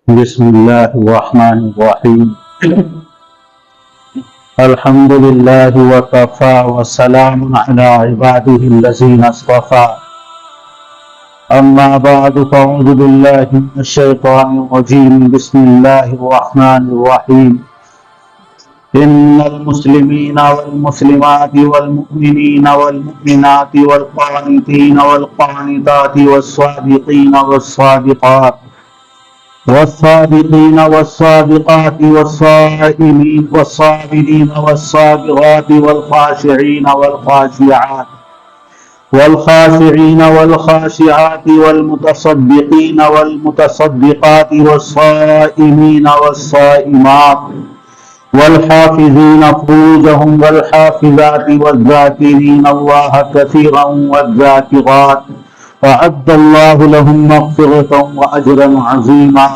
بسم الله الرحمن الرحيم. الحمد لله وكفى وسلام على عباده الذين اصطفى. أما بعد فأعوذ بالله من الشيطان الرجيم. بسم الله الرحمن الرحيم. إن المسلمين والمسلمات والمؤمنين والمؤمنات والقانتين والقانتات والصادقين والصادقات والصادقين والصادقات والصائمين والصابرين والصابرات والخاشعين والخاشعات والخاشعين والخاشعات والمتصدقين والمتصدقات والصائمين والصائمات والحافظين فروجهم والحافظات والذاكرين الله كثيرا والذاكرات وأعد الله لهم مغفرة وأجرا عظيما.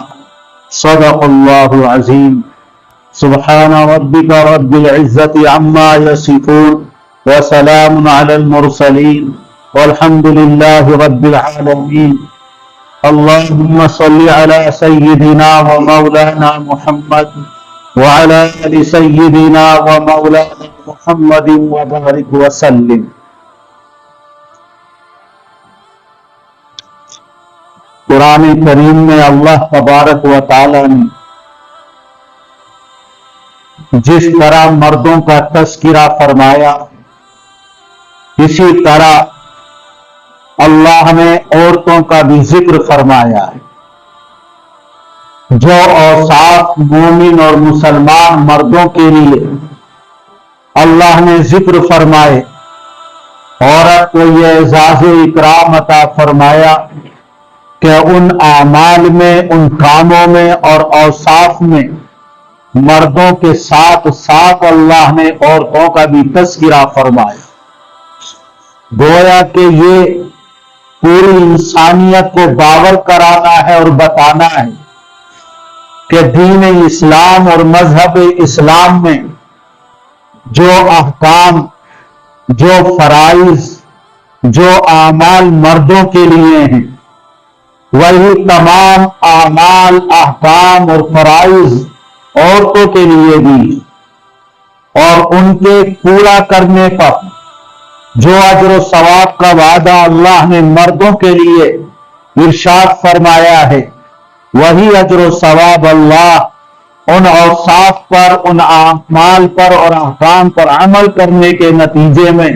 صدق الله العظيم. سبحان ربك رب العزة عما يصفون وسلام على المرسلين والحمد لله رب العالمين. اللهم صل على سيدنا ومولانا محمد وعلى آل سيدنا ومولانا محمد وبارك وسلم. قرآن کریم میں اللہ تبارک و تعالی نے جس طرح مردوں کا تذکرہ فرمایا اسی طرح اللہ نے عورتوں کا بھی ذکر فرمایا ہے. جو اوصاف مومن اور مسلمان مردوں کے لیے اللہ نے ذکر فرمائے، عورت کو یہ اعزاز و اکرام عطا فرمایا کہ ان اعمال میں، ان کاموں میں اور اوصاف میں مردوں کے ساتھ ساتھ اللہ نے عورتوں کا بھی تذکرہ فرمایا. گویا کہ یہ پوری انسانیت کو باور کرانا ہے اور بتانا ہے کہ دین اسلام اور مذہب اسلام میں جو احکام، جو فرائض، جو اعمال مردوں کے لیے ہیں، وہی تمام اعمال، احکام اور فرائض عورتوں کے لیے بھی، اور ان کے پورا کرنے پر جو اجر و ثواب کا وعدہ اللہ نے مردوں کے لیے ارشاد فرمایا ہے، وہی اجر و ثواب اللہ ان اوصاف پر، ان اعمال پر اور احکام پر عمل کرنے کے نتیجے میں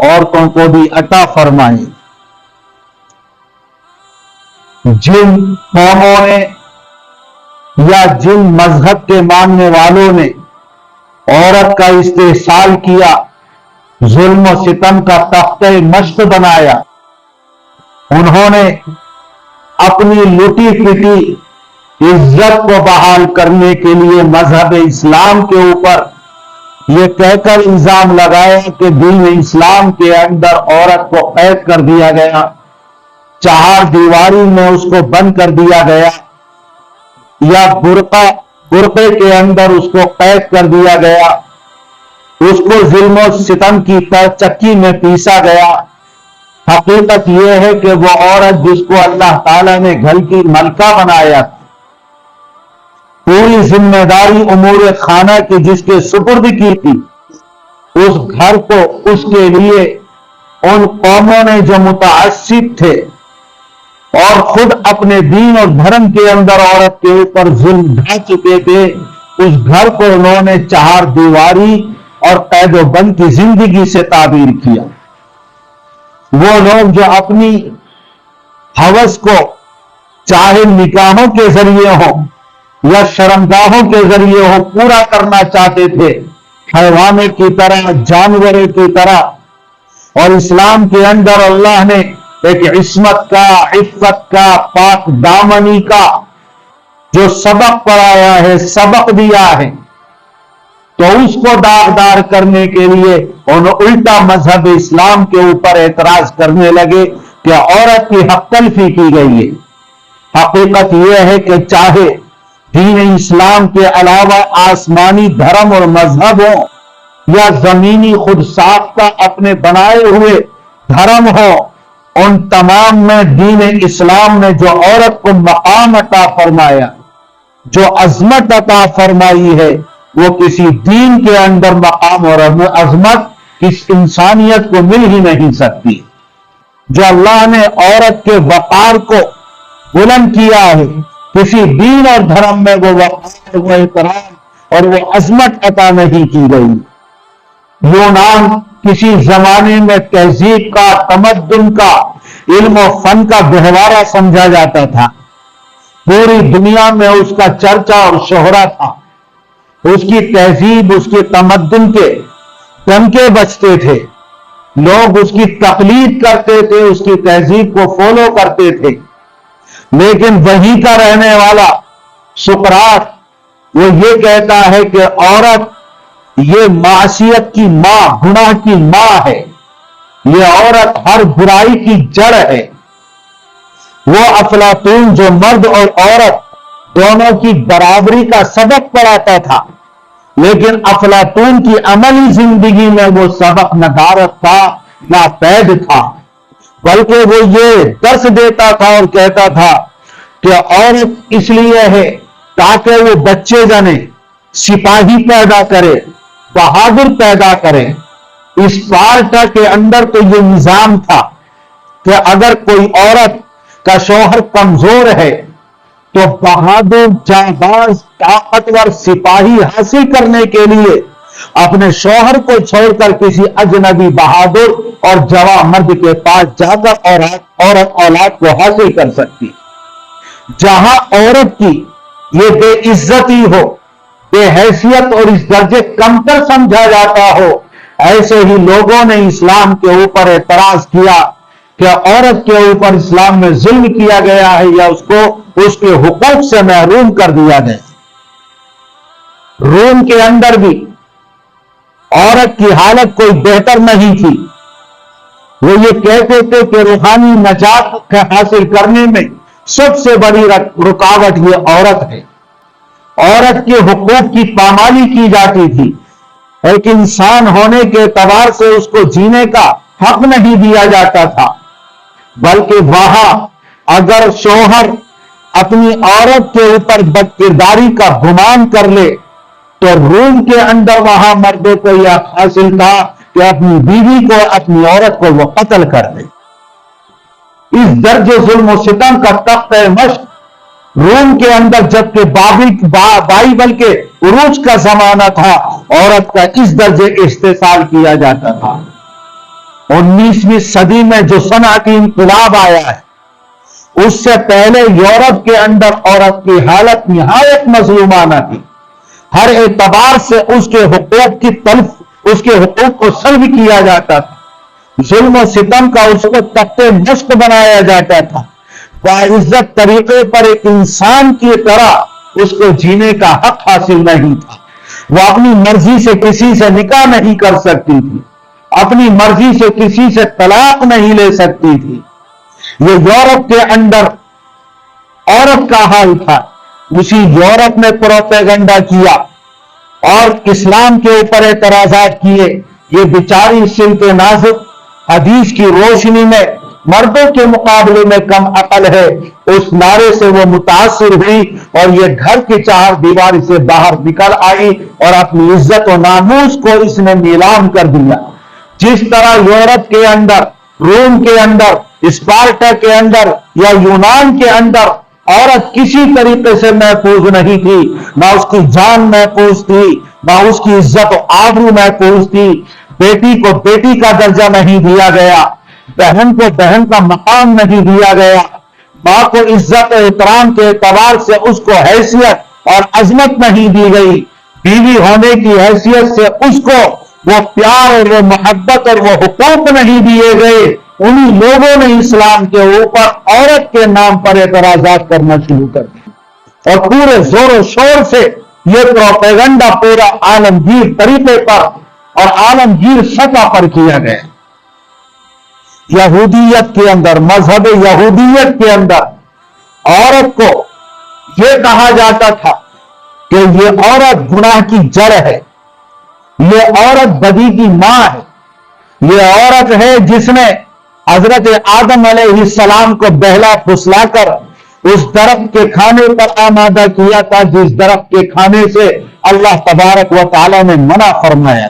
عورتوں کو بھی عطا فرمائے. جن قوموں نے یا جن مذہب کے ماننے والوں نے عورت کا استحصال کیا، ظلم و ستم کا تختہ مشق بنایا، انہوں نے اپنی لٹی پٹی عزت کو بحال کرنے کے لیے مذہب اسلام کے اوپر یہ کہہ کر الزام لگایا کہ دین اسلام کے اندر عورت کو قید کر دیا گیا، چہار دیواری میں اس کو بند کر دیا گیا، یا برقعے کے اندر اس کو قید کر دیا گیا، اس کو ظلم و ستم کی چکی میں پیسا گیا. حقیقت یہ ہے کہ وہ عورت جس کو اللہ تعالیٰ نے گھر کی ملکہ بنایا، پوری ذمہ داری امور خانہ کی جس کے سپرد کی تھی، اس گھر کو اس کے لیے ان قوموں نے جو متعصب تھے اور خود اپنے دین اور دھرم کے اندر عورت کے اوپر ظلم ڈھا چکے تھے، اس گھر کو انہوں نے چہار دیواری اور قید و بند کی زندگی سے تعبیر کیا. وہ لوگ جو اپنی ہوس کو چاہے نکاحوں کے ذریعے ہو یا شرمگاہوں کے ذریعے ہو پورا کرنا چاہتے تھے، حیوانے کی طرح، جانوروں کی طرح. اور اسلام کے اندر اللہ نے ایک عصمت کا، عفت کا، پاک دامنی کا جو سبق پڑھایا ہے، سبق دیا ہے، تو اس کو داغدار کرنے کے لیے انہوں الٹا مذہب اسلام کے اوپر اعتراض کرنے لگے کہ عورت کی حق تلفی کی گئی ہے. حقیقت یہ ہے کہ چاہے دین اسلام کے علاوہ آسمانی دھرم اور مذہب ہو یا زمینی خود ساختہ اپنے بنائے ہوئے دھرم ہو، ان تمام میں دین اسلام نے جو عورت کو مقام عطا فرمایا، جو عظمت عطا فرمائی ہے وہ کسی دین کے اندر مقام اور عظمت کس انسانیت کو مل ہی نہیں سکتی۔ جو اللہ نے عورت کے وقار کو بلند کیا ہے، کسی دین اور دھرم میں وہ وقار، وہ احترام اور وہ عظمت عطا نہیں کی گئی۔ یونان کسی زمانے میں تہذیب کا، تمدن کا، علم و فن کا گہوارہ سمجھا جاتا تھا۔ پوری دنیا میں اس کا چرچا اور شہرہ تھا۔ اس کی تہذیب، اس کے تمدن کے ڈنکے بجتے تھے۔ لوگ اس کی تقلید کرتے تھے، اس کی تہذیب کو فالو کرتے تھے۔ لیکن وہیں کا رہنے والا سقراط وہ یہ کہتا ہے کہ عورت یہ معصیت کی ماں، گناہ کی ماں ہے، یہ عورت ہر برائی کی جڑ ہے۔ وہ افلاطون جو مرد اور عورت دونوں کی برابری کا سبق پڑھاتا تھا، لیکن افلاطون کی عملی زندگی میں وہ سبق ندارت تھا، ناپید تھا، بلکہ وہ یہ درس دیتا تھا اور کہتا تھا کہ عورت اس لیے ہے تاکہ وہ بچے جنے، سپاہی پیدا کرے، بہادر پیدا کرے۔ اسپارٹا کے اندر تو یہ نظام تھا کہ اگر کوئی عورت کا شوہر کمزور ہے تو بہادر، جانباز، طاقتور سپاہی حاصل کرنے کے لیے اپنے شوہر کو چھوڑ کر کسی اجنبی بہادر اور جوان مرد کے پاس جا کر عورت اولاد کو حاصل کر سکتی۔ جہاں عورت کی یہ بے عزتی ہو، بے حیثیت اور اس درجے کمتر سمجھا جاتا ہو، ایسے ہی لوگوں نے اسلام کے اوپر اعتراض کیا کہ عورت کے اوپر اسلام میں ظلم کیا گیا ہے یا اس کو اس کے حقوق سے محروم کر دیا گیا۔ روم کے اندر بھی عورت کی حالت کوئی بہتر نہیں تھی۔ وہ یہ کہتے تھے کہ روحانی نجات حاصل کرنے میں سب سے بڑی رکاوٹ یہ عورت ہے۔ عورت کے حقوق کی پامالی کی جاتی تھی، ایک انسان ہونے کے اعتبار سے اس کو جینے کا حق نہیں دیا جاتا تھا، بلکہ وہاں اگر شوہر اپنی عورت کے اوپر بد کرداری کا گمان کر لے تو روم کے اندر وہاں مردوں کو یہ حاصل تھا کہ اپنی بیوی کو، اپنی عورت کو وہ قتل کر دے۔ اس درجے ظلم و ستم کا تخت مشق روم کے اندر جبکہ بائبل کے عروج کا زمانہ تھا، عورت کا اس درجے استحصال کیا جاتا تھا۔ 19ویں صدی میں جو صنعتی انقلاب آیا ہے، اس سے پہلے یورپ کے اندر عورت کی حالت نہایت مظلومانہ تھی۔ ہر اعتبار سے اس کے حقوق کو سلب کیا جاتا تھا، ظلم و ستم کا اس کو تخت مشق بنایا جاتا تھا۔ باعزت طریقے پر ایک انسان کی طرح اس کو جینے کا حق حاصل نہیں تھا۔ وہ اپنی مرضی سے کسی سے نکاح نہیں کر سکتی تھی، اپنی مرضی سے کسی سے طلاق نہیں لے سکتی تھی۔ یہ یورپ کے اندر عورت کا حال تھا۔ اسی یورپ میں پروپیگنڈا کیا اور اسلام کے اوپر اعتراضات کیے۔ یہ بیچاری سلط نازک حدیث کی روشنی میں مردوں کے مقابلے میں کم عقل ہے، اس نعرے سے وہ متاثر ہوئی اور یہ گھر کی چار دیواری سے باہر نکل آئی اور اپنی عزت و ناموس کو اس نے نیلام کر دیا۔ جس طرح یورپ کے اندر، روم کے اندر، اسپارٹا کے اندر یا یونان کے اندر عورت کسی طریقے سے محفوظ نہیں تھی، نہ اس کی جان محفوظ تھی، نہ اس کی عزت و آبرو محفوظ تھی۔ بیٹی کو بیٹی کا درجہ نہیں دیا گیا، بہن کو بہن کا مقام نہیں دیا گیا، ماں کو عزت و احترام کے اعتبار سے اس کو حیثیت اور عظمت نہیں دی گئی، بیوی ہونے کی حیثیت سے اس کو وہ پیار اور وہ محبت اور وہ حقوق نہیں دیے گئے۔ انہی لوگوں نے اسلام کے اوپر عورت کے نام پر اعتراضات کرنا شروع کر دیا اور پورے زور و شور سے یہ پروپیگنڈا پورا عالمگیر طریقے پر اور عالمگیر سطح پر کیا گیا۔ یہودیت کے اندر، مذہب یہودیت کے اندر عورت کو یہ کہا جاتا تھا کہ یہ عورت گناہ کی جڑ ہے، یہ عورت بدی کی ماں ہے، یہ عورت ہے جس نے حضرت آدم علیہ السلام کو بہلا پھسلا کر اس درخت کے کھانے پر آمادہ کیا تھا جس درخت کے کھانے سے اللہ تبارک و تعالیٰ نے منع فرمایا۔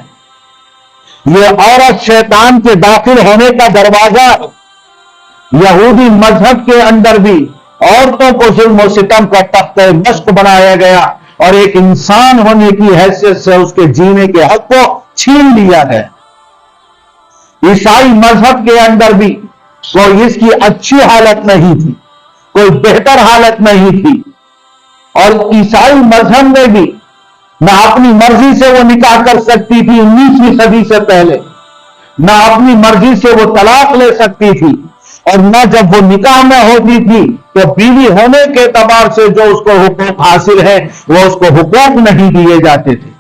یہ عورت شیطان کے داخل ہونے کا دروازہ ہے۔ یہودی مذہب کے اندر بھی عورتوں کو ظلم و ستم کا تختہ مشق بنایا گیا اور ایک انسان ہونے کی حیثیت سے اس کے جینے کے حق کو چھین لیا گیا۔ عیسائی مذہب کے اندر بھی کوئی اس کی اچھی حالت نہیں تھی، کوئی بہتر حالت نہیں تھی، اور عیسائی مذہب میں بھی نہ اپنی مرضی سے وہ نکاح کر سکتی تھی 19ویں صدی سے پہلے، نہ اپنی مرضی سے وہ طلاق لے سکتی تھی، اور نہ جب وہ نکاح میں ہوتی تھی تو بیوی ہونے کے اعتبار سے جو اس کو حقوق حاصل ہے وہ اس کو حقوق نہیں دیے جاتے تھے۔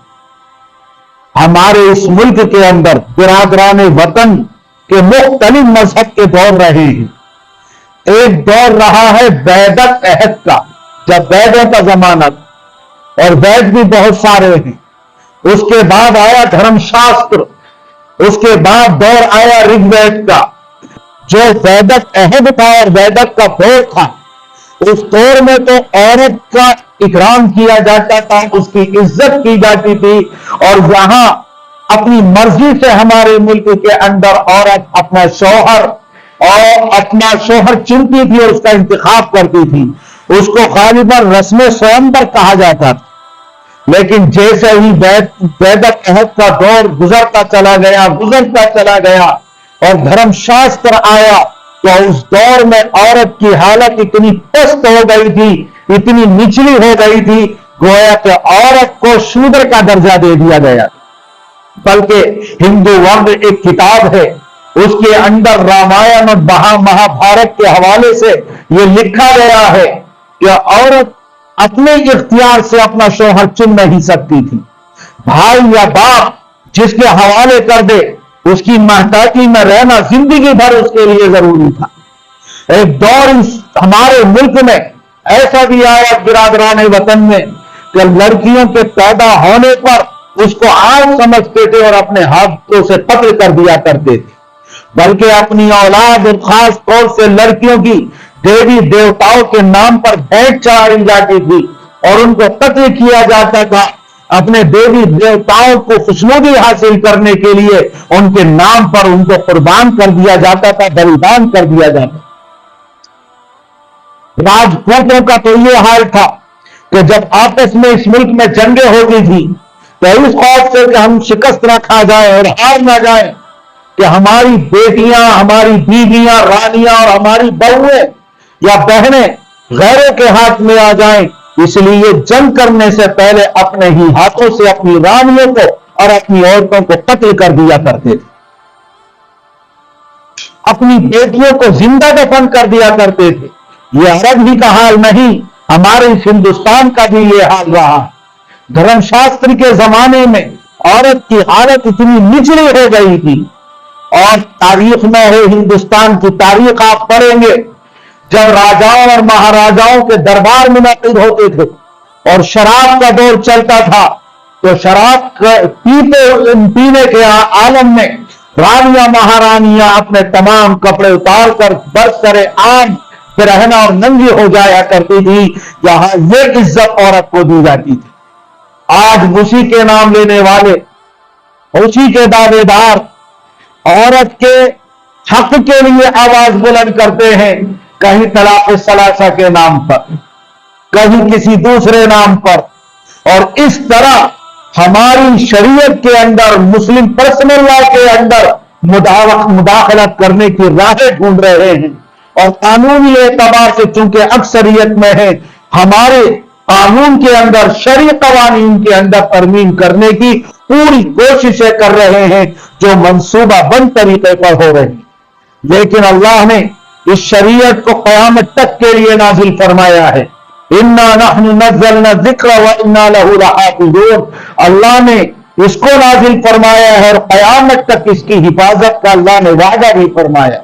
ہمارے اس ملک کے اندر برادران وطن کے مختلف مذہب کے دور رہے ہیں۔ ایک دور رہا ہے ویدک عہد کا، جب ویدوں کا زمانہ تھا، اور وید بھی بہت سارے ہیں۔ اس کے بعد آیا دھرم شاستر، اس کے بعد دور آیا رگ وید کا۔ جو ویدک عہد تھا اور ویدک کا دور تھا، اس دور میں تو عورت کا اکرام کیا جاتا تھا، اس کی عزت کی جاتی تھی، اور یہاں اپنی مرضی سے ہمارے ملک کے اندر عورت اپنا شوہر چنتی تھی اور اس کا انتخاب کرتی تھی۔ اس کو غالباً رسم سومبر کہا جاتا تھا۔ لیکن جیسے ہی ویدک عہد کا دور گزرتا چلا گیا اور دھرم شاستر آیا، تو اس دور میں عورت کی حالت اتنی پست ہو گئی تھی، اتنی نچلی ہو گئی تھی، گویا کہ عورت کو شودر کا درجہ دے دیا گیا۔ بلکہ ہندو ورد ایک کتاب ہے، اس کے اندر رامائن اور مہا بھارت کے حوالے سے یہ لکھا گیا ہے کہ عورت اپنے اختیار سے اپنا شوہر چن نہیں سکتی تھی۔ بھائی یا باپ جس کے حوالے کر دے، اس کی محتاجی میں رہنا زندگی بھر اس کے لیے ضروری تھا۔ ایک دور ہمارے ملک میں ایسا بھی آیا برادران وطن میں کہ لڑکیوں کے پیدا ہونے پر اس کو عام سمجھتے تھے اور اپنے ہاتھوں سے قتل کر دیا کرتے تھے، بلکہ اپنی اولاد اور خاص طور سے لڑکیوں کی دیوی دیوتاؤں کے نام پر بھیٹ چڑھائی جاتی تھی اور ان کو قتل کیا جاتا تھا۔ اپنے دیوی دیوتاؤں کو خوشنودی حاصل کرنے کے لیے ان کے نام پر ان کو قربان کر دیا جاتا تھا، بلیدان کر دیا جاتا تھا۔ راجپوتوں کا تو یہ حال تھا کہ جب آپس میں اس ملک میں جنگیں ہوتی تھی تو اس خوف سے کہ ہم شکست نہ کھا جائیں اور ہار نہ جائیں کہ ہماری بیٹیاں، ہماری بیویاں، رانیاں اور ہماری بہویں یا بہنیں غیروں کے ہاتھ میں آ جائیں، اس لیے جنگ کرنے سے پہلے اپنے ہی ہاتھوں سے اپنی رانیوں کو اور اپنی عورتوں کو قتل کر دیا کرتے تھے، اپنی بیٹیوں کو زندہ دفن کر دیا کرتے تھے۔ یہ عرب ہی کا حال نہیں، ہمارے اس ہندوستان کا بھی یہ حال رہا۔ دھرم شاستر کے زمانے میں عورت کی حالت اتنی نچلی ہو گئی تھی، اور تاریخ میں ہے، ہندوستان کی تاریخ آپ پڑھیں گے، جب راجاؤں اور مہاراجاؤں کے دربار منعقد ہوتے تھے اور شراب کا دور چلتا تھا، تو شراب پینے کے عالم میں رانیاں مہارانیاں اپنے تمام کپڑے اتار کر برسر عام برہنہ اور ننگی ہو جایا کرتی تھی، جہاں یہ عزت عورت کو دی جاتی تھی۔ آج اسی کے نام لینے والے، اسی کے دعوے دار عورت کے حق کے لیے آواز بلند کرتے ہیں، کہیں طلاق ثلاثہ کے نام پر، کہیں کسی دوسرے نام پر، اور اس طرح ہماری شریعت کے اندر، مسلم پرسنل لا کے اندر مداخلت کرنے کی راہیں ڈھونڈ رہے ہیں، اور قانونی اعتبار سے چونکہ اکثریت میں ہے، ہمارے قانون کے اندر، شرعی قوانین کے اندر ترمیم کرنے کی پوری کوششیں کر رہے ہیں جو منصوبہ بند طریقے پر ہو رہی ہیں۔ لیکن اللہ نے اس شریعت کو قیامت تک کے لیے نازل فرمایا ہے۔ اِنَّا نَحْنُ نَزَّلْنَا الذِّكْرَ وَإِنَّا لَهُ لَحَافِظُونَ، اللہ نے اس کو نازل فرمایا ہے اور قیامت تک اس کی حفاظت کا اللہ نے وعدہ بھی فرمایا۔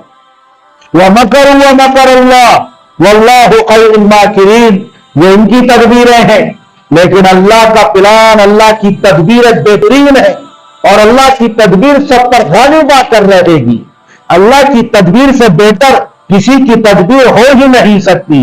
وَمَكَرُوا وَمَكَرَ اللَّهُ وَاللَّهُ خَيْرُ الْمَاكِرِينَ، یہ ان کی تدبیریں ہیں، لیکن اللہ کا پلان، اللہ کی تدبیر بہترین ہے، اور اللہ کی تدبیر سب پر غالب آ کر رہے گی۔ اللہ کی تدبیر سے بہتر کسی کی تدبیر ہو ہی نہیں سکتی۔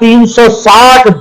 360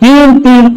3-3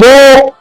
2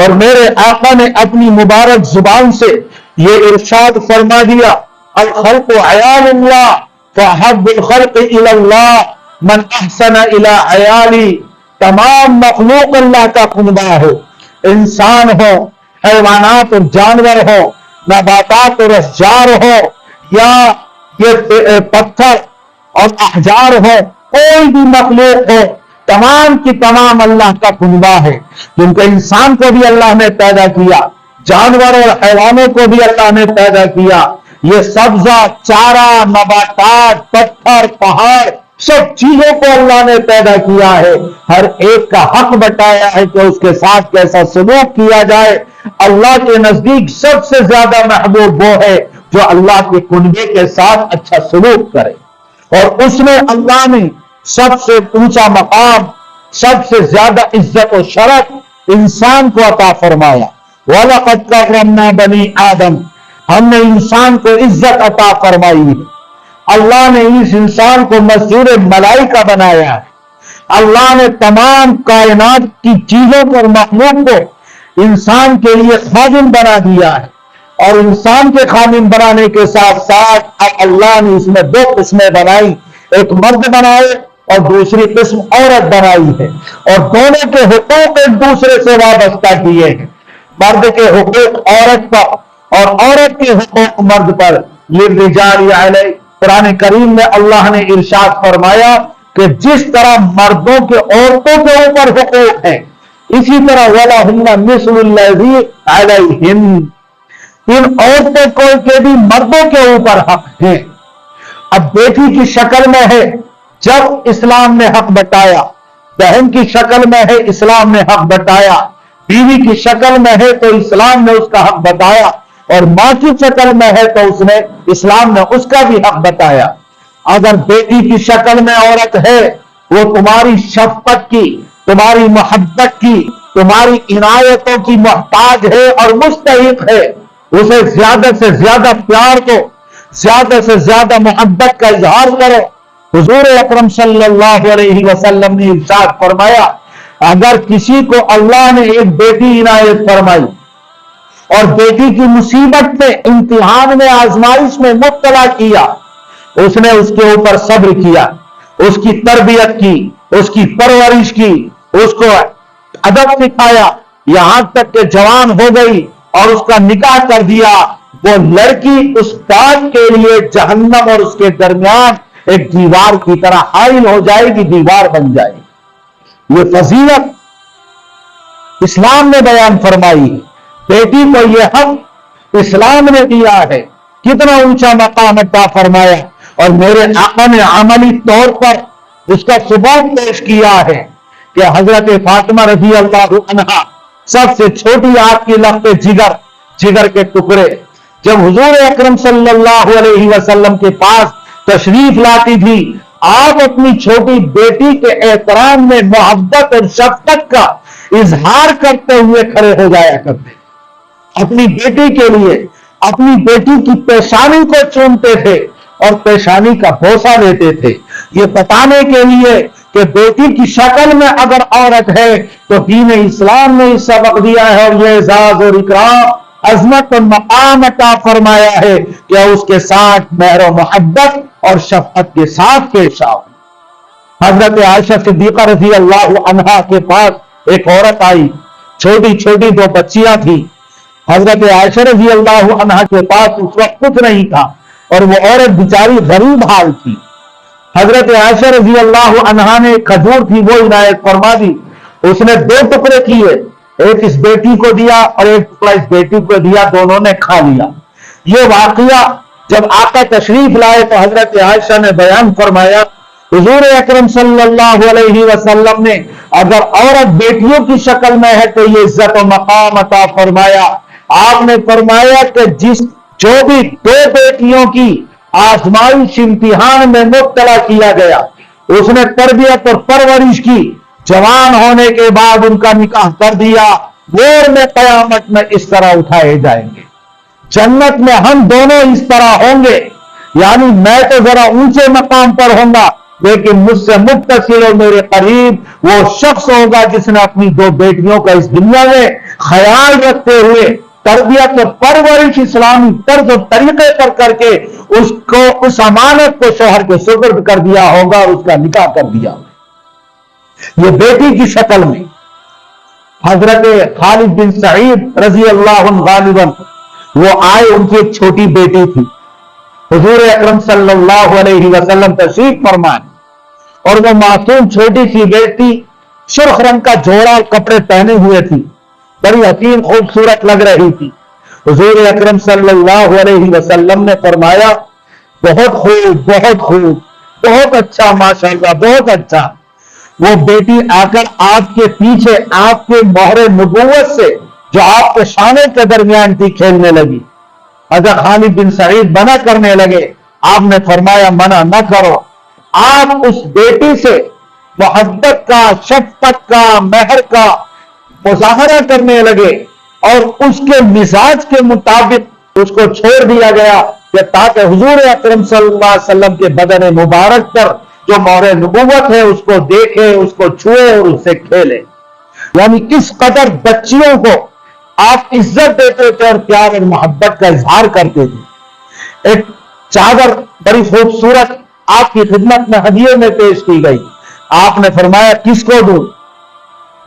اور میرے آقا نے اپنی مبارک زبان سے یہ ارشاد فرما دیا الخلق عیال اللہ فحب الخلق الی اللہ من احسن الی عیالی. تمام مخلوق اللہ کا کنبہ ہو، انسان ہو، حیوانات اور جانور ہو، نباتات اور اشجار ہو، یا یہ پتھر اور احجار ہو، کوئی بھی مخلوق ہو، تمام کی تمام اللہ کا کنبہ ہے. کیونکہ انسان کو بھی اللہ نے پیدا کیا، جانور اور حیوانوں کو بھی اللہ نے پیدا کیا. یہ سبزہ، چارہ، نباتات، پتھر، پہاڑ، سب چیزوں کو اللہ نے پیدا کیا ہے. ہر ایک کا حق بتایا ہے کہ اس کے ساتھ کیسا سلوک کیا جائے. اللہ کے نزدیک سب سے زیادہ محبوب وہ ہے جو اللہ کے کنبے کے ساتھ اچھا سلوک کرے. اور اس میں اللہ نے سب سے اونچا مقام، سب سے زیادہ عزت و شرف انسان کو عطا فرمایا. وَلَقَدْ كَرَّمْنَا بَنِي آدم، ہم نے انسان کو عزت عطا فرمائی ہے. اللہ نے اس انسان کو مسجور ملائکہ بنایا ہے. اللہ نے تمام کائنات کی چیزوں پر مخلوق کو انسان کے لیے خادم بنا دیا ہے. اور انسان کے خادم بنانے کے ساتھ ساتھ اب اللہ نے اس میں دو قسمیں بنائی، ایک مرد بنائے اور دوسری قسم عورت بنائی ہے. اور دونوں کے حقوق ایک دوسرے سے وابستہ کیے ہیں. مرد کے حقوق عورت پر اور عورت کے حقوق مرد پر. للرجال علیہ، قرآن کریم میں اللہ نے ارشاد فرمایا کہ جس طرح مردوں کے عورتوں کے اوپر حقوق ہیں، اسی طرح وَلَهُنَّ مِثْلُ الَّذِي عَلَيْهِنَّ، ان عورتوں کو کے بھی مردوں کے اوپر حق ہیں. اب بیٹی کی شکل میں ہے جب اسلام نے حق بتایا، بہن کی شکل میں ہے اسلام نے حق بتایا، بیوی کی شکل میں ہے تو اسلام نے اس کا حق بتایا، اور ماں کی شکل میں ہے تو اسلام نے اس کا بھی حق بتایا. اگر بیٹی کی شکل میں عورت ہے، وہ تمہاری شفقت کی، تمہاری محبت کی، تمہاری عنایتوں کی محتاج ہے اور مستحق ہے. اسے زیادہ سے زیادہ پیار کو، زیادہ سے زیادہ محبت کا اظہار کرو. حضور اکرم صلی اللہ علیہ وسلم نے ارشاد فرمایا اگر کسی کو اللہ نے ایک بیٹی عنایت فرمائی اور بیٹی کی مصیبت میں، امتحان میں، آزمائش میں مبتلا کیا، اس نے اس کے اوپر صبر کیا، اس کی تربیت کی، اس کی پرورش کی، اس کو ادب سکھایا، یہاں تک کہ جوان ہو گئی اور اس کا نکاح کر دیا، وہ لڑکی اس باغ کے لیے جہنم اور اس کے درمیان ایک دیوار کی طرح حائل ہو جائے گی، دیوار بن جائے گی. یہ فضیلت اسلام نے بیان فرمائی ہے. بیٹی کو یہ حق اسلام نے دیا ہے. کتنا اونچا مقام عطا فرمایا. اور میرے آقا نے عملی طور پر اس کا ثبوت پیش کیا ہے کہ حضرت فاطمہ رضی اللہ عنہا سب سے چھوٹی آپ کی لخت جگر کے ٹکڑے جب حضور اکرم صلی اللہ علیہ وسلم کے پاس تشریف لاتی تھی، آپ اپنی چھوٹی بیٹی کے احترام میں محبت اور شفقت کا اظہار کرتے ہوئے کھڑے ہو جایا کرتے. اپنی بیٹی کے لیے اپنی بیٹی کی پیشانی کو چومتے تھے اور پیشانی کا بوسہ لیتے تھے، یہ بتانے کے لیے کہ بیٹی کی شکل میں اگر عورت ہے تو دین اسلام نے اس سبق دیا ہے اور یہ اعزاز اور اکرام، عظمت اور مقام عطا فرمایا ہے کہ اس کے ساتھ مہر و محبت اور شفقت کے ساتھ پیش آؤ. حضرت عائشہ صدیقہ رضی اللہ عنہا کے پاس ایک عورت آئی، چھوٹی چھوٹی دو بچیاں تھی. حضرت عائشہ رضی اللہ عنہا کے پاس اس وقت کچھ نہیں تھا اور وہ عورت بیچاری غریب حال تھی. حضرت عائشہ رضی اللہ عنہا نے کھجور تھی وہ عنایت فرما دی. اس نے دو ٹکڑے کیے، ایک اس بیٹی کو دیا اور ایک ٹکڑا اس بیٹی کو دیا، دونوں نے کھا لیا. یہ واقعہ جب آقا تشریف لائے تو حضرت عائشہ نے بیان فرمایا حضور اکرم صلی اللہ علیہ وسلم نے اگر عورت بیٹیوں کی شکل میں ہے تو یہ عزت و مقام عطا فرمایا. آپ نے فرمایا کہ جو بھی دو بیٹیوں کی آزمائش امتحان میں مبتلا کیا گیا، اس نے تربیت اور پرورش کی، جوان ہونے کے بعد ان کا نکاح کر دیا، وہ میں قیامت میں اس طرح اٹھائے جائیں گے. جنت میں ہم دونوں اس طرح ہوں گے، یعنی میں تو ذرا اونچے مقام پر ہوں گا لیکن مجھ سے متصل اور میرے قریب وہ شخص ہوگا جس نے اپنی دو بیٹیوں کا اس دنیا میں خیال رکھتے ہوئے تربیت اور پرورش اسلامی طرز و طریقے پر کر کے اس کو اس امانت کو شوہر کے سپرد کر دیا ہوگا اور اس کا نکاح کر دیا ہوگا۔ یہ بیٹی کی شکل میں حضرت خالد بن سعید رضی اللہ عنہ غالباً وہ آئے، ان کی ایک چھوٹی بیٹی تھی، حضور اکرم صلی اللہ علیہ وسلم تشریف فرمائے اور وہ معصوم چھوٹی سی بیٹی سرخ رنگ کا جوڑا اور کپڑے پہنے ہوئے تھی، بڑی حسین خوبصورت لگ رہی تھی۔ حضور اکرم صلی اللہ علیہ وسلم نے فرمایا بہت خوب، بہت خوب، بہت اچھا، ماشاءاللہ بہت اچھا۔ وہ بیٹی آ کر آپ کے پیچھے آپ کے مہر نبوت سے جو آپ کے شانے کے درمیان تھی کھیلنے لگی۔ اگر خالد بن سعید منع کرنے لگے، آپ نے فرمایا منع نہ کرو۔ آپ اس بیٹی سے محبت کا، شفقت کا، مہر کا مظاہرہ کرنے لگے اور اس کے مزاج کے مطابق اس کو چھوڑ دیا گیا کہ تاکہ حضور اکرم صلی اللہ علیہ وسلم کے بدن مبارک پر جو مہر نبوت ہے اس کو دیکھے، اس کو چھوئے اور اس سے کھیلے۔ یعنی کس قدر بچیوں کو آپ عزت دیتے تھے اور پیار اور محبت کا اظہار کرتے تھے۔ ایک چادر بڑی خوبصورت آپ کی خدمت میں ہدیے میں پیش کی گئی، آپ نے فرمایا کس کو دوں؟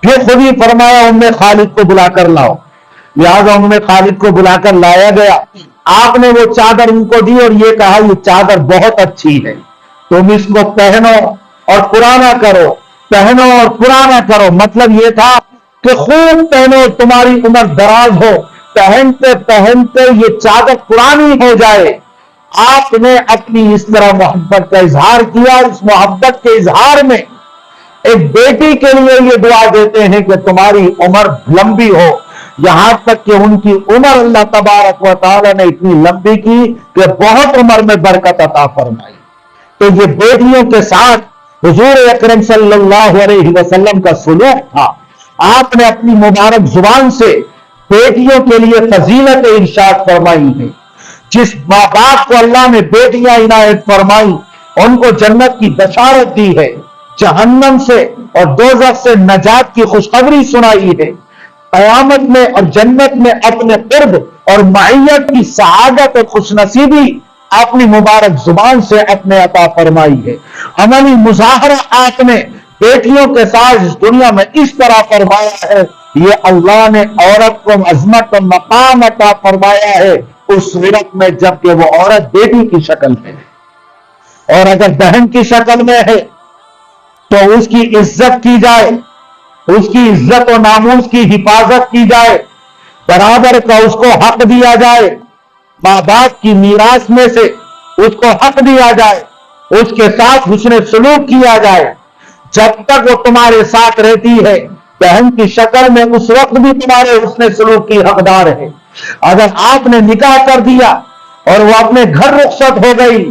پھر خود ہی فرمایا ام خالد کو بلا کر لاؤ۔ لہذا ام خالد کو بلا کر لایا گیا، آپ نے وہ چادر ان کو دی اور یہ کہا یہ چادر بہت اچھی ہے، تم اس کو پہنو اور پرانا کرو، پہنو اور پرانا کرو۔ مطلب یہ تھا کہ خوب پہنو، تمہاری عمر دراز ہو، پہنتے پہنتے یہ چادر پرانی ہو جائے۔ آپ نے اپنی اس طرح محبت کا اظہار کیا، اس محبت کے اظہار میں ایک بیٹی کے لیے یہ دعا دیتے ہیں کہ تمہاری عمر لمبی ہو، یہاں تک کہ ان کی عمر اللہ تبارک و تعالی نے اتنی لمبی کی کہ بہت عمر میں برکت عطا فرمائی۔ تو یہ بیٹیوں کے ساتھ حضور اکرم صلی اللہ علیہ وسلم کا سلوک تھا۔ آپ نے اپنی مبارک زبان سے بیٹیوں کے لیے فضیلت ارشاد فرمائی ہے۔ جس ماں باپ کو اللہ نے بیٹیاں عنایت فرمائی ان کو جنت کی بشارت دی ہے، جہنم سے اور دوزخ سے نجات کی خوشخبری سنائی ہے، قیامت میں اور جنت میں اپنے قرب اور معیت کی سعادت اور خوش نصیبی اپنی مبارک زبان سے اپنے عطا فرمائی ہے۔ عملی مظاہرہ آپ نے بیٹیوں کے ساتھ اس دنیا میں اس طرح فرمایا ہے، یہ اللہ نے عورت کو عظمت و مقام عطا فرمایا ہے اس صورت میں جبکہ وہ عورت بیٹی کی شکل میں ہے، اور اگر بہن کی شکل میں ہے تو اس کی عزت کی جائے، اس کی عزت و ناموس کی حفاظت کی جائے، برابر کا اس کو حق دیا جائے، ماں باپ کی میراث میں سے اس کو حق دیا جائے، اس کے ساتھ حسن سلوک کیا جائے۔ جب تک وہ تمہارے ساتھ رہتی ہے بہن کی شکل میں اس وقت بھی تمہارے حسن سلوک کی حقدار ہے۔ اگر آپ نے نکاح کر دیا اور وہ اپنے گھر رخصت ہو گئی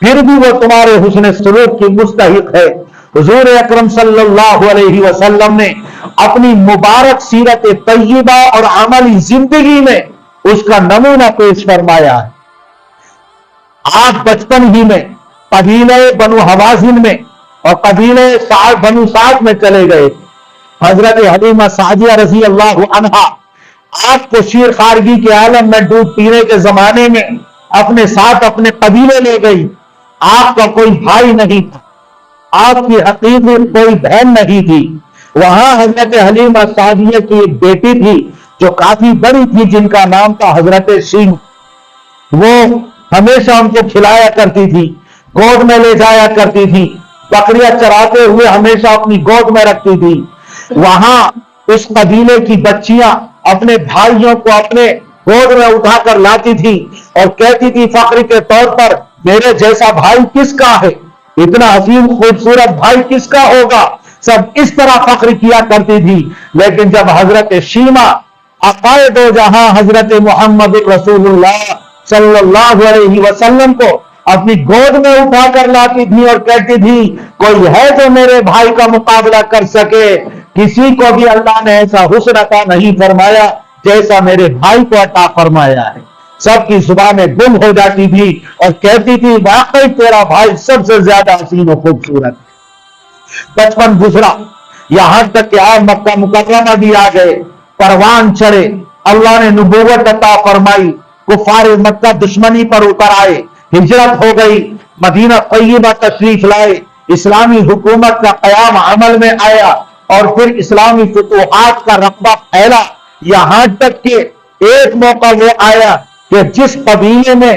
پھر بھی وہ تمہارے حسن سلوک کی مستحق ہے۔ حضور اکرم صلی اللہ علیہ وسلم نے اپنی مبارک سیرت طیبہ اور عملی زندگی میں اس کا نمونہ پیش فرمایا ہے۔ آپ بچپن ہی میں قبیلہ بنو حوازن میں اور قبیلہ بنو سعد میں چلے گئے۔ حضرت حلیمہ سعدیہ رضی اللہ عنہا آپ کو شیر خارگی کے عالم میں دودھ پینے کے زمانے میں اپنے ساتھ اپنے قبیلے لے گئی۔ آپ کا کوئی بھائی نہیں تھا، آپ کی حقیقی کوئی بہن نہیں تھی۔ وہاں حضرت حلیمہ سعدیہ کی ایک بیٹی تھی جو کافی بڑی تھی جن کا نام تھا حضرت شیم۔ وہ ہمیشہ ان کو کھلایا کرتی تھی، گود میں لے جایا کرتی تھی، بکریاں چراتے ہوئے ہمیشہ اپنی گود میں رکھتی تھی۔ وہاں اس قبیلے کی بچیاں اپنے بھائیوں کو اپنے گود میں اٹھا کر لاتی تھی اور کہتی تھی فخر کے طور پر میرے جیسا بھائی کس کا ہے، اتنا حسین خوبصورت بھائی کس کا ہوگا، سب اس طرح فخر کیا کرتی تھی۔ لیکن جب حضرت شیمہ عقائد و جہاں حضرت محمد رسول اللہ صلی اللہ علیہ وسلم کو اپنی گود میں اٹھا کر لاتی تھی اور کہتی تھی کوئی ہے جو میرے بھائی کا مقابلہ کر سکے، کسی کو بھی اللہ نے ایسا حسن عطا نہیں فرمایا جیسا میرے بھائی کو عطا فرمایا ہے۔ سب کی زبانیں گم ہو جاتی تھی اور کہتی تھی واقعی تیرا بھائی سب سے زیادہ حسین و خوبصورت. بچپن گزرا یہاں تک کہ آپ مکہ مکرمہ بھی آ گئے, پروان چڑھے, اللہ نے نبوت عطا فرمائی, کفار مکہ دشمنی پر اتر آئے, ہجرت ہو گئی, مدینہ طیبہ تشریف لائے, اسلامی حکومت کا قیام عمل میں آیا اور پھر اسلامی فتوحات کا رقبہ پھیلا. یہاں تک کہ ایک موقع وہ آیا کہ جس قبیلے میں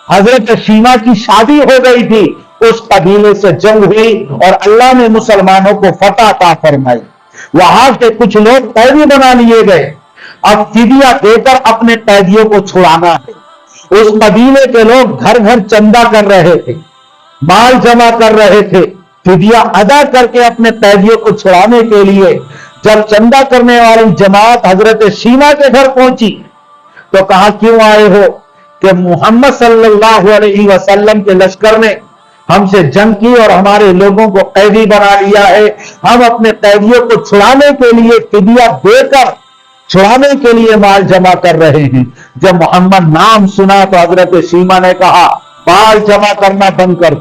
حضرت شیما کی شادی ہو گئی تھی اس قبیلے سے جنگ ہوئی اور اللہ نے مسلمانوں کو فتح عطا فرمائی. وہاں کے کچھ لوگ قیدی بنا لیے گئے, اب فدیہ دے کر اپنے قیدیوں کو چھڑانا ہے. اس قبیلے کے لوگ گھر گھر چندہ کر رہے تھے, مال جمع کر رہے تھے, فدیہ ادا کر کے اپنے قیدیوں کو چھڑانے کے لیے. جب چندہ کرنے والی جماعت حضرت شیما کے گھر پہنچی تو کہا کیوں آئے ہو؟ کہ محمد صلی اللہ علیہ وسلم کے لشکر نے ہم سے جنگ کی اور ہمارے لوگوں کو قیدی بنا لیا ہے, ہم اپنے قیدیوں کو چھڑانے کے لیے فدیہ دے کر چھڑانے کے لیے مال جمع کر رہے ہیں. جب محمد نام سنا تو حضرت شیما نے کہا مال جمع کرنا بند کر,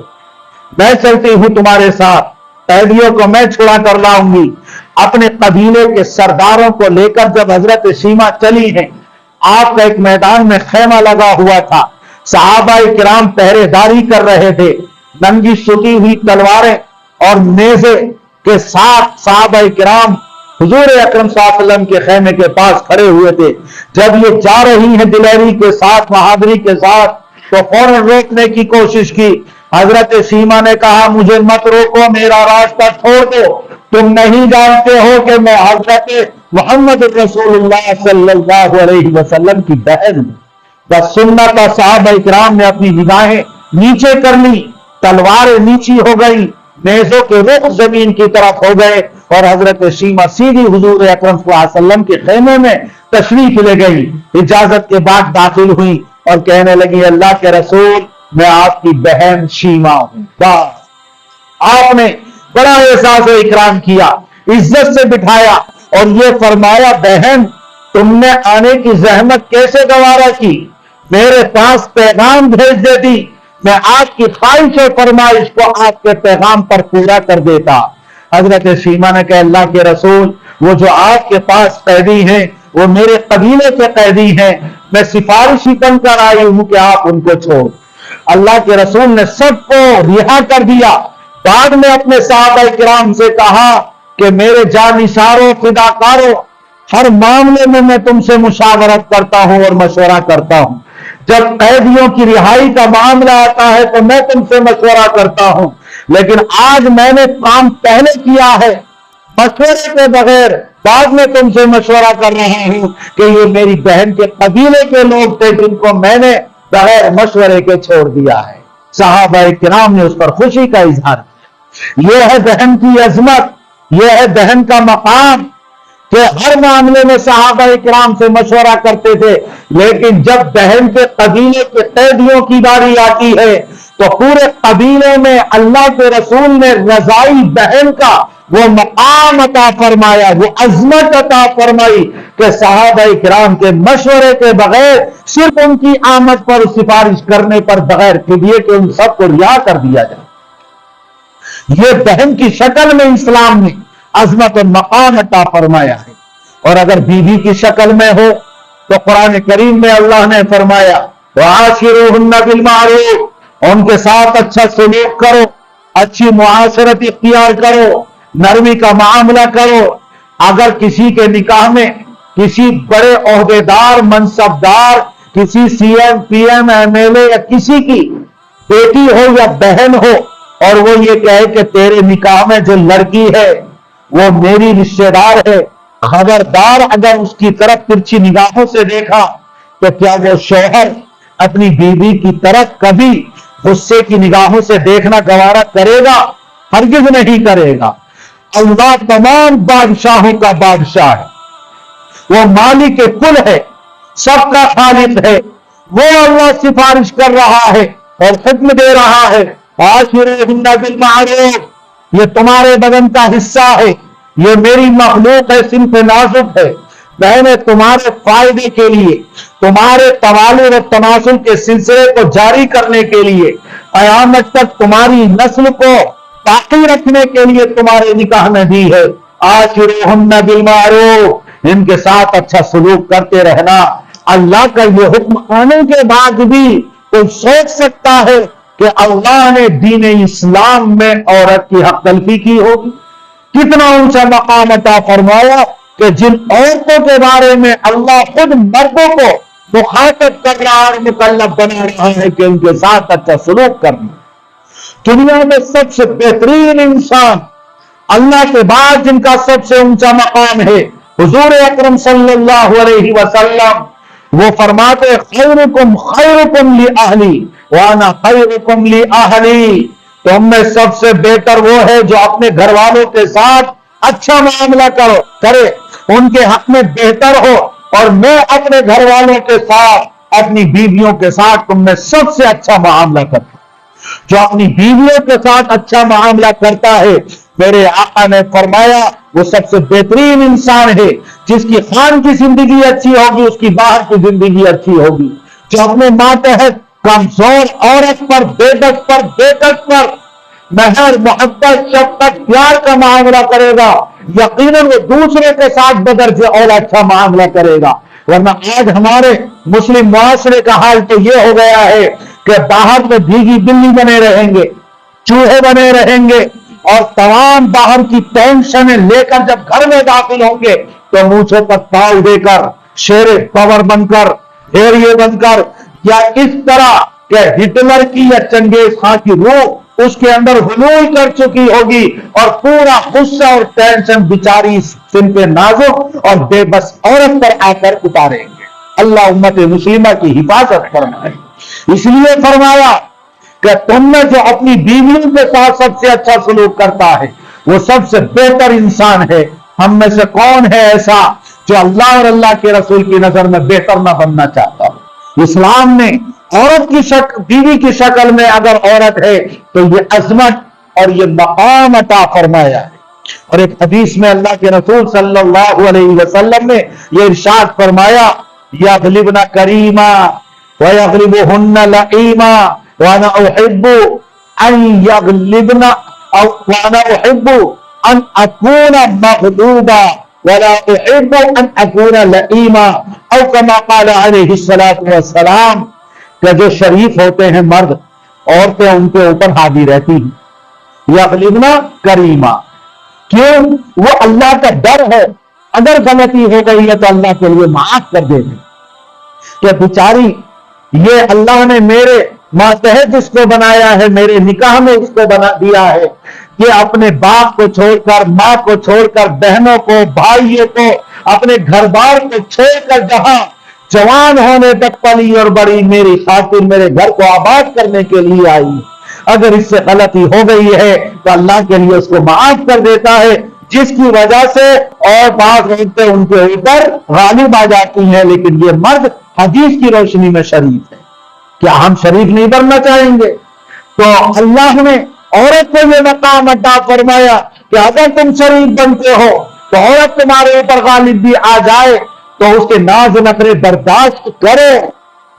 میں چلتی ہوں تمہارے ساتھ, قیدیوں کو میں چھڑا کر لاؤں گی. اپنے قبیلے کے سرداروں کو لے کر جب حضرت شیما چلی ہیں, آپ کا ایک میدان میں خیمہ لگا ہوا تھا, صحابہ کرام پہرے داری کر رہے تھے, ننگی سٹی ہوئی تلواریں اور نیزے کے ساتھ صحابہ کرام حضور اکرم صلی اللہ علیہ وسلم کے خیمے کے پاس کھڑے ہوئے تھے. جب یہ جا رہی ہیں دلیری کے ساتھ, بہادری کے ساتھ, تو فوراً روکنے کی کوشش کی. حضرت شیما نے کہا مجھے مت روکو, میرا راستہ چھوڑ دو, تم نہیں جانتے ہو کہ میں حضرت محمد رسول اللہ صلی اللہ علیہ وسلم کی بہن ہوں. بس سننا تھا, صحابہ کرام نے اپنی نگاہیں نیچے کر لی, تلواریں نیچی ہو گئی, نیزوں کے رخ زمین کی طرف ہو گئے اور حضرت شیما سیدھی حضور اکرم صلی اللہ علیہ وسلم کے خیمے میں تشریف لے گئی. اجازت کے بعد داخل ہوئی اور کہنے لگی اللہ کے رسول میں آپ کی بہن شیما ہوں. آپ نے بڑا احساس و اکرام کیا, عزت سے بٹھایا اور یہ فرمایا بہن تم نے آنے کی زحمت کیسے گوارا کی, میرے پاس پیغام بھیج دیتی, میں آپ کی خواہش و فرمائش کو آپ کے پیغام پر پورا کر دیتا. حضرت شیما نے کہا اللہ کے رسول وہ جو آپ کے پاس قیدی ہیں وہ میرے قبیلے کے قیدی ہیں, میں سفارشی بن کر آئی ہوں کہ آپ ان کو چھوڑ. اللہ کے رسول نے سب کو رہا کر دیا. بعد میں اپنے صحابہ کرام سے کہا کہ میرے جانثاروں فداکاروں, ہر معاملے میں تم سے مشاورت کرتا ہوں اور مشورہ کرتا ہوں. جب قیدیوں کی رہائی کا معاملہ آتا ہے تو میں تم سے مشورہ کرتا ہوں, لیکن آج میں نے کام پہلے کیا ہے مشورے کے بغیر, بعد میں تم سے مشورہ کر رہا ہوں کہ یہ میری بہن کے قبیلے کے لوگ تھے جن کو میں نے بغیر مشورے کے چھوڑ دیا ہے. صحابہ کرام نے اس پر خوشی کا اظہار کیا. یہ ہے بہن کی عظمت, یہ ہے بہن کا مقام کہ ہر معاملے میں صحابہ کرام سے مشورہ کرتے تھے, لیکن جب بہن کے قبیلے کے قیدیوں کی باری آتی ہے تو پورے قبیلے میں اللہ کے رسول نے رضائی بہن کا وہ مقام عطا فرمایا, وہ عظمت عطا فرمائی کہ صحابہ کرام کے مشورے کے بغیر صرف ان کی آمد پر سفارش کرنے پر بغیر فدیے کے ان سب کو رہا کر دیا جائے. یہ بہن کی شکل میں اسلام نے عظمت اور مقام عطا فرمایا ہے. اور اگر بیوی کی شکل میں ہو تو قرآن کریم میں اللہ نے فرمایا وَعَاشِرُوهُنَّ بِالْمَعْرُوفِ, ان کے ساتھ اچھا سلوک کرو, اچھی معاشرت اختیار کرو, نرمی کا معاملہ کرو. اگر کسی کے نکاح میں کسی بڑے عہدیدار منصبدار, کسی C M P M M L A یا کسی کی بیٹی ہو یا بہن ہو اور وہ یہ کہے کہ تیرے نکاح میں جو لڑکی ہے وہ میری رشتہ دار ہے, خبردار اگر اس کی طرف ترچھی نگاہوں سے دیکھا تو کیا وہ شوہر اپنی بیوی کی طرف کبھی غصے کی نگاہوں سے دیکھنا گوارا کرے گا؟ ہرگز نہیں کرے گا. اللہ تمام بادشاہوں کا بادشاہ ہے, وہ مالک کل ہے, سب کا خالق ہے. وہ اللہ سفارش کر رہا ہے اور حکم دے رہا ہے عاشروہن بالمعروف, یہ تمہارے بدن کا حصہ ہے, یہ میری مخلوق ہے, صنف نازک ہے, بہنیں تمہارے فائدے کے لیے، تمہارے توالد و تناسل کے سلسلے کو جاری کرنے کے لیے، قیامت تک تمہاری نسل کو باقی رکھنے کے لیے تمہارے نکاح میں دی ہے۔ عاشروہن بالمعروف، ان کے ساتھ اچھا سلوک کرتے رہنا۔ اللہ کا یہ حکم آنے کے بعد بھی کوئی سوچ سکتا ہے کہ اللہ نے دین اسلام میں عورت کی حق تلفی کی ہوگی؟ کتنا اونچا مقام عطا فرمایا کہ جن عورتوں کے بارے میں اللہ خود مردوں کو مخاطب کر رہا اور مکلف بنا رہا ہے کہ ان کے ساتھ اچھا سلوک کرنا۔ دنیا میں سب سے بہترین انسان اللہ کے بعد جن کا سب سے اونچا مقام ہے حضور اکرم صلی اللہ علیہ وسلم، وہ فرماتے خیرکم خیرکم لاہلی وانا خیرکم لاہلی، تم میں سب سے بہتر وہ ہے جو اپنے گھر والوں کے ساتھ اچھا معاملہ کرے، ان کے حق میں بہتر ہو، اور میں اپنے گھر والوں کے ساتھ اپنی بیویوں کے ساتھ تم میں سب سے اچھا معاملہ کرتا ہوں۔ جو اپنی بیویوں کے ساتھ اچھا معاملہ کرتا ہے، میرے آقا نے فرمایا وہ سب سے بہترین انسان ہے۔ جس کی خان کی زندگی اچھی ہوگی اس کی باہر کی زندگی اچھی ہوگی۔ جو اپنے ماتحت کمزور عورت پر، بےبس پر، بیکس پر مہر، محبت، شفقت، پیار کا معاملہ کرے گا، یقیناً وہ دوسرے کے ساتھ بدرجہ اور اچھا معاملہ کرے گا۔ ورنہ آج ہمارے مسلم معاشرے کا حال تو یہ ہو گیا ہے کہ باہر میں بھیگی بلی بنے رہیں گے، چوہے بنے رہیں گے، اور تمام باہر کی ٹینشنیں لے کر جب گھر میں داخل ہوں گے تو مونچھوں پر تاؤ دے کر، شیر پاور بن کر، ہیریے بن کر، یا اس طرح کہ ہٹلر کی یا چنگیز خان کی روح اس کے اندر حلول کر چکی ہوگی، اور پورا غصہ اور ٹینشن بیچاری صنف نازک اور بے بس عورت پر آ کر اتاریں گے۔ اللہ امت مسلمہ کی حفاظت فرمائے۔ اس لیے فرمایا کہ تم میں جو اپنی بیویوں کے ساتھ سب سے اچھا سلوک کرتا ہے وہ سب سے بہتر انسان ہے۔ ہم میں سے کون ہے ایسا جو اللہ اور اللہ کے رسول کی نظر میں بہتر نہ بننا چاہتا ہو؟ اسلام نے عورت کی شکل، بیوی کی شکل میں اگر عورت ہے تو یہ عظمت اور یہ مقام عطا فرمایا ہے۔ اور ایک حدیث میں اللہ کے رسول صلی اللہ علیہ وسلم نے یہ ارشاد فرمایا، یغلبن کریما ویغلبہن لئیما وانا احب ان یغلبن وانا احب ان اکون مغلوبا ولا احب ان اکون لئیما، او کما قال علیہ الصلوۃ والسلام، کہ جو شریف ہوتے ہیں مرد، عورتیں ان کے اوپر حاوی رہتی ہیں۔ یغلبن کریما، کیوں؟ وہ اللہ کا ڈر ہے، اگر غلطی ہو گئی ہے تو اللہ کے لیے معاف کر دیتے کہ بیچاری یہ اللہ نے میرے ماتحت اس کو بنایا ہے، میرے نکاح میں اس کو بنا دیا ہے، یہ اپنے باپ کو چھوڑ کر، ماں کو چھوڑ کر، بہنوں کو، بھائیوں کو، اپنے گھر بار کو چھوڑ کر جہاں جوان ہونے تک پلی اور بڑی میری خاطر میرے گھر کو آباد کرنے کے لیے آئی، اگر اس سے غلطی ہو گئی ہے تو اللہ کے لیے اس کو معاف کر دیتا ہے، جس کی وجہ سے اور بعض عورتیں ان کے اوپر غالب آ جاتی ہیں۔ لیکن یہ مرد حدیث کی روشنی میں شریف ہے، کیا ہم شریف نہیں بننا چاہیں گے؟ تو اللہ نے عورت کو یہ مقام عطا فرمایا کہ اگر تم شریف بنتے ہو تو عورت تمہارے اوپر غالب بھی آ جائے تو اس کے ناز نخرے برداشت کرو۔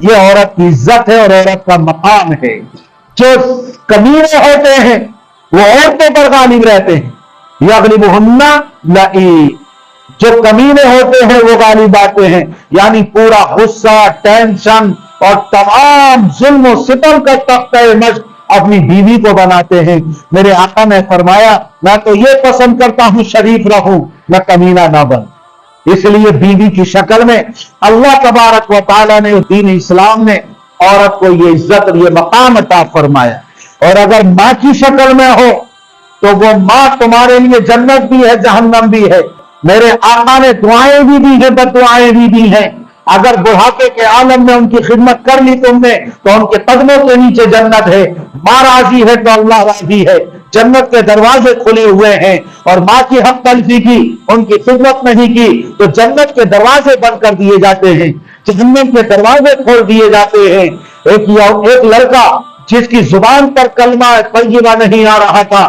یہ عورت کی عزت ہے اور عورت کا مقام ہے۔ جو کمینے ہوتے ہیں وہ عورتوں پر غالب رہتے ہیں، یغلبہن لئی، جو کمینے ہوتے ہیں وہ غالب آتے ہیں، یعنی پورا غصہ، ٹینشن اور تمام ظلم و ستم کا تختہ مشق اپنی بیوی کو بناتے ہیں۔ میرے آقا نے فرمایا میں تو یہ پسند کرتا ہوں شریف رہوں، میں کمینہ نہ بن۔ اس لیے بیوی کی شکل میں اللہ تبارک و تعالیٰ نے، دین اسلام نے عورت کو یہ عزت اور یہ مقام عطا فرمایا۔ اور اگر ماں کی شکل میں ہو تو وہ ماں تمہارے لیے جنت بھی ہے، جہنم بھی ہے۔ میرے آقا نے دعائیں بھی دی ہیں، بددعائیں بھی دی ہیں۔ اگر بڑھاپے کے عالم میں ان کی خدمت کر لی تم نے تو ان کے قدموں کے نیچے جنت ہے۔ ماں راضی ہے تو اللہ راضی ہے، جنت کے دروازے کھلے ہوئے ہیں۔ اور ماں کی حق تلفی کی، ان کی خدمت نہیں کی تو جنت کے دروازے بند کر دیے جاتے ہیں، جہنم کے دروازے کھول دیے جاتے ہیں۔ ایک لڑکا جس کی زبان پر کلمہ طیبہ نہیں آ رہا تھا،